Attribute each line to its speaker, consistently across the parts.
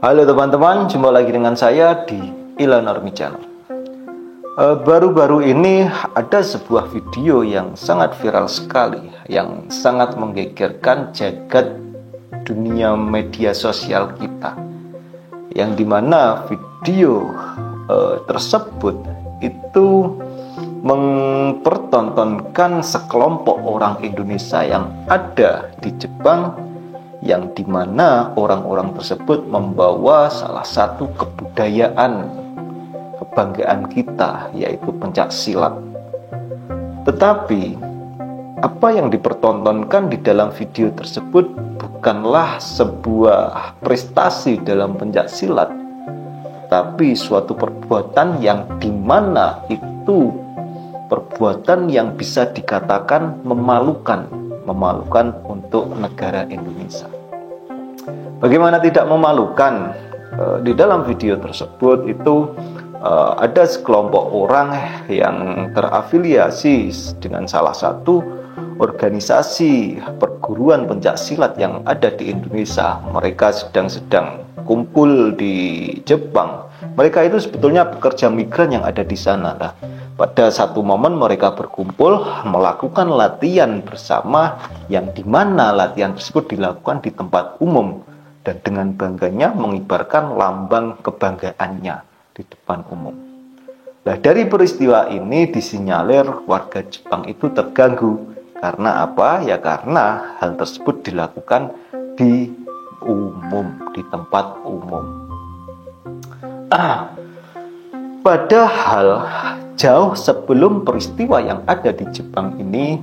Speaker 1: Halo teman-teman, jumpa lagi dengan saya di Ilham Army Channel. Baru-baru ini ada sebuah video yang sangat viral sekali, yang sangat menggegerkan jagat dunia media sosial kita, yang dimana video tersebut itu mempertontonkan sekelompok orang Indonesia yang ada di Jepang, yang dimana orang-orang tersebut membawa salah satu kebanggaan kita, yaitu pencak silat. Tetapi apa yang dipertontonkan di dalam video tersebut bukanlah sebuah prestasi dalam pencak silat, tapi suatu perbuatan yang dimana itu perbuatan yang bisa dikatakan memalukan untuk negara Indonesia. Bagaimana tidak memalukan? Di dalam video tersebut itu ada sekelompok orang yang terafiliasi dengan salah satu organisasi perguruan pencak silat yang ada di Indonesia. Mereka sedang kumpul di Jepang. Mereka itu sebetulnya pekerja migran yang ada di sana. Pada satu momen mereka berkumpul melakukan latihan bersama, yang dimana latihan tersebut dilakukan di tempat umum dan dengan bangganya mengibarkan lambang kebanggaannya di depan umum. Nah, dari peristiwa ini disinyalir warga Jepang itu terganggu. Karena apa? Ya karena hal tersebut dilakukan di umum, di tempat umum. Padahal jauh sebelum peristiwa yang ada di Jepang ini,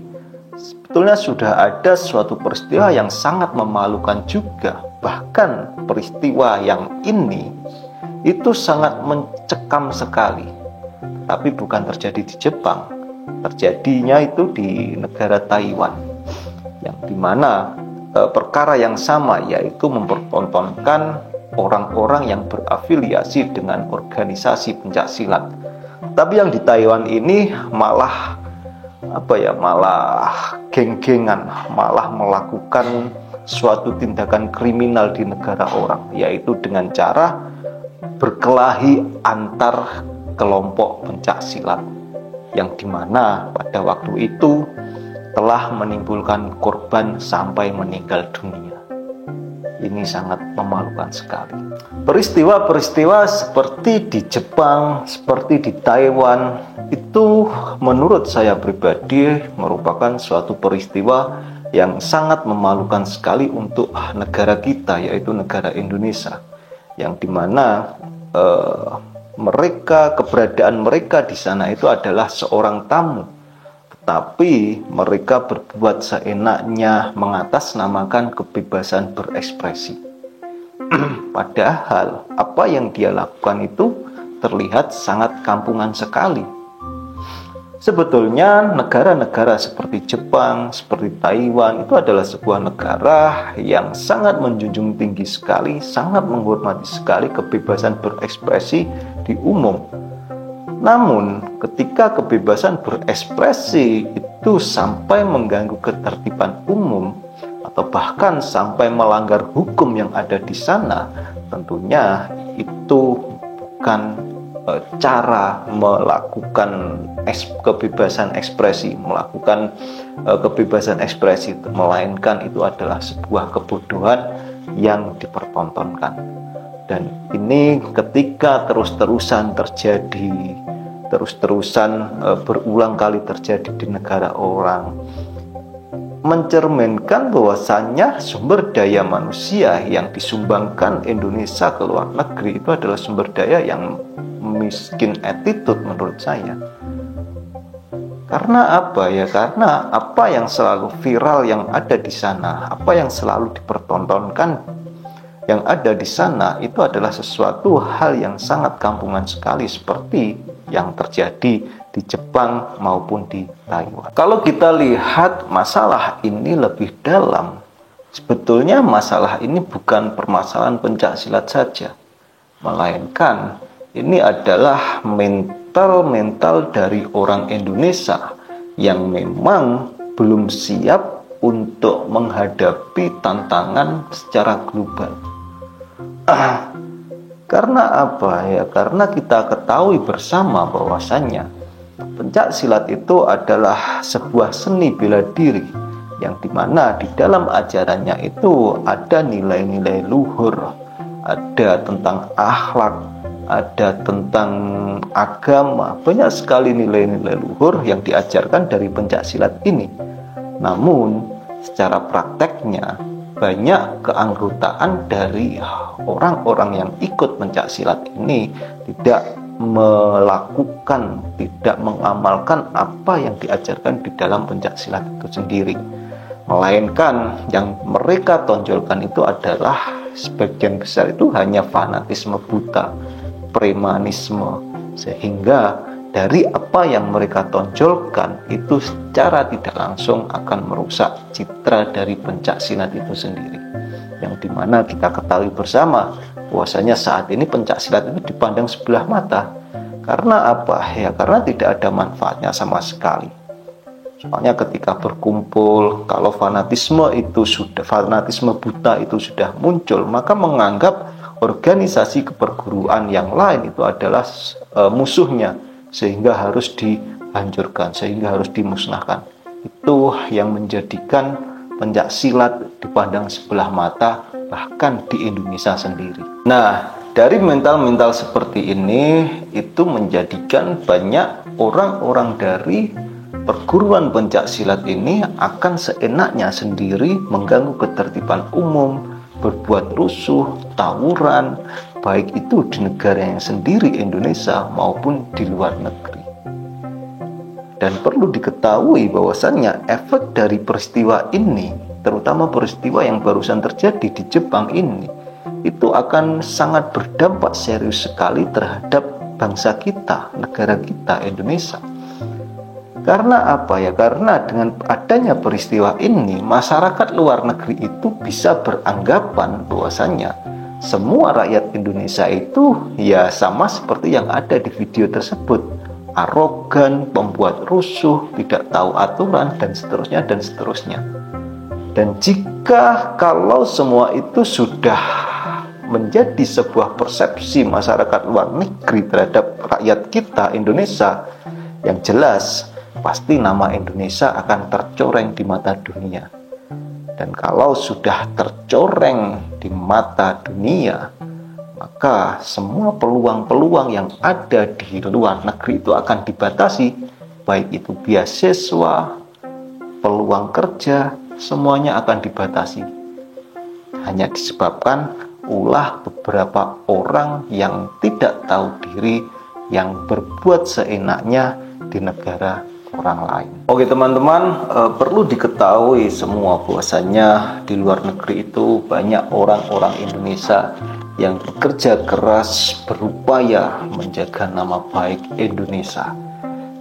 Speaker 1: sebetulnya sudah ada suatu peristiwa yang sangat memalukan juga. Bahkan peristiwa yang ini itu sangat mencekam sekali. Tapi bukan terjadi di Jepang, terjadinya itu di negara Taiwan, yang dimana perkara yang sama, yaitu mempertontonkan orang-orang yang berafiliasi dengan organisasi pencak silat. Tapi yang di Taiwan ini malah geng-gengan, malah melakukan suatu tindakan kriminal di negara orang, yaitu dengan cara berkelahi antar kelompok pencak silat, yang dimana pada waktu itu telah menimbulkan korban sampai meninggal dunia. Ini sangat memalukan sekali. Peristiwa-peristiwa seperti di Jepang, seperti di Taiwan, itu menurut saya pribadi merupakan suatu peristiwa yang sangat memalukan sekali untuk negara kita, yaitu negara Indonesia, yang dimana keberadaan mereka di sana itu adalah seorang tamu, tapi mereka berbuat seenaknya mengatasnamakan kebebasan berekspresi. Padahal apa yang dia lakukan itu terlihat sangat kampungan sekali. Sebetulnya negara-negara seperti Jepang, seperti Taiwan itu adalah sebuah negara yang sangat menjunjung tinggi sekali, sangat menghormati sekali kebebasan berekspresi di umum. Namun ketika kebebasan berekspresi itu sampai mengganggu ketertiban umum atau bahkan sampai melanggar hukum yang ada di sana, tentunya itu bukan cara melakukan kebebasan ekspresi, melainkan itu adalah sebuah kebodohan yang dipertontonkan. Dan ini ketika terus-terusan berulang kali terjadi di negara orang, mencerminkan bahwasannya sumber daya manusia yang disumbangkan Indonesia ke luar negeri itu adalah sumber daya yang miskin attitude menurut saya. Karena apa ya? Karena apa yang selalu viral yang ada di sana, apa yang selalu dipertontonkan yang ada di sana itu adalah sesuatu hal yang sangat kampungan sekali, seperti yang terjadi di Jepang maupun di Taiwan. Kalau kita lihat masalah ini lebih dalam, sebetulnya masalah ini bukan permasalahan pencak silat saja, melainkan ini adalah mental dari orang Indonesia yang memang belum siap untuk menghadapi tantangan secara global. Karena apa ya? Karena kita ketahui bersama bahwasannya pencak silat itu adalah sebuah seni bela diri yang dimana di dalam ajarannya itu ada nilai-nilai luhur, ada tentang akhlak, ada tentang agama, banyak sekali nilai-nilai luhur yang diajarkan dari pencak silat ini. Namun secara prakteknya banyak keanggotaan dari orang-orang yang ikut pencak silat ini tidak melakukan, tidak mengamalkan apa yang diajarkan di dalam pencak silat itu sendiri, melainkan yang mereka tonjolkan itu adalah sebagian besar itu hanya fanatisme buta, premanisme, sehingga dari apa yang mereka tonjolkan itu secara tidak langsung akan merusak citra dari pencak silat itu sendiri, yang dimana kita ketahui bersama bahwasanya saat ini pencak silat itu dipandang sebelah mata. Karena apa ya? Karena tidak ada manfaatnya sama sekali. Soalnya ketika berkumpul, kalau fanatisme buta itu sudah muncul, maka menganggap organisasi keperguruan yang lain itu adalah musuhnya, sehingga harus dihancurkan, sehingga harus dimusnahkan. Itu yang menjadikan pencak silat dipandang sebelah mata, bahkan di Indonesia sendiri. Nah, dari mental-mental seperti ini itu menjadikan banyak orang-orang dari perguruan pencak silat ini akan seenaknya sendiri mengganggu ketertiban umum, berbuat rusuh, tawuran, baik itu di negara yang sendiri Indonesia maupun di luar negeri. Dan perlu diketahui bahwasannya efek dari peristiwa ini, terutama peristiwa yang barusan terjadi di Jepang ini, itu akan sangat berdampak serius sekali terhadap bangsa kita, negara kita Indonesia. Karena apa ya? Karena dengan adanya peristiwa ini, masyarakat luar negeri itu bisa beranggapan bahwasannya semua rakyat Indonesia itu ya sama seperti yang ada di video tersebut, arogan, pembuat rusuh, tidak tahu aturan, dan seterusnya dan seterusnya. Dan jika kalau semua itu sudah menjadi sebuah persepsi masyarakat luar negeri terhadap rakyat kita Indonesia, yang jelas pasti nama Indonesia akan tercoreng di mata dunia. Dan kalau sudah tercoreng di mata dunia, maka semua peluang-peluang yang ada di luar negeri itu akan dibatasi, baik itu beasiswa, peluang kerja, semuanya akan dibatasi. Hanya disebabkan ulah beberapa orang yang tidak tahu diri, yang berbuat seenaknya di negara orang lain. Oke teman-teman, perlu diketahui semua bahwasanya di luar negeri itu banyak orang-orang Indonesia yang bekerja keras, berupaya menjaga nama baik Indonesia.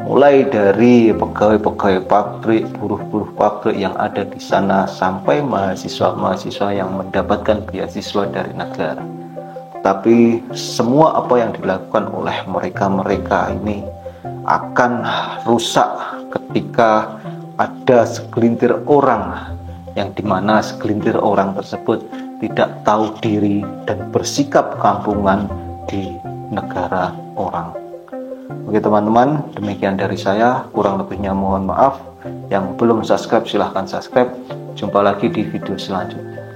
Speaker 1: Mulai dari pegawai-pegawai pabrik, buruh-buruh pabrik yang ada di sana, sampai mahasiswa-mahasiswa yang mendapatkan beasiswa dari negara. Tapi semua apa yang dilakukan oleh mereka-mereka ini akan rusak ketika ada segelintir orang, yang dimana segelintir orang tersebut tidak tahu diri dan bersikap kampungan di negara orang. Oke teman-teman, demikian dari saya, kurang lebihnya mohon maaf. Yang belum subscribe silahkan subscribe. Jumpa lagi di video selanjutnya.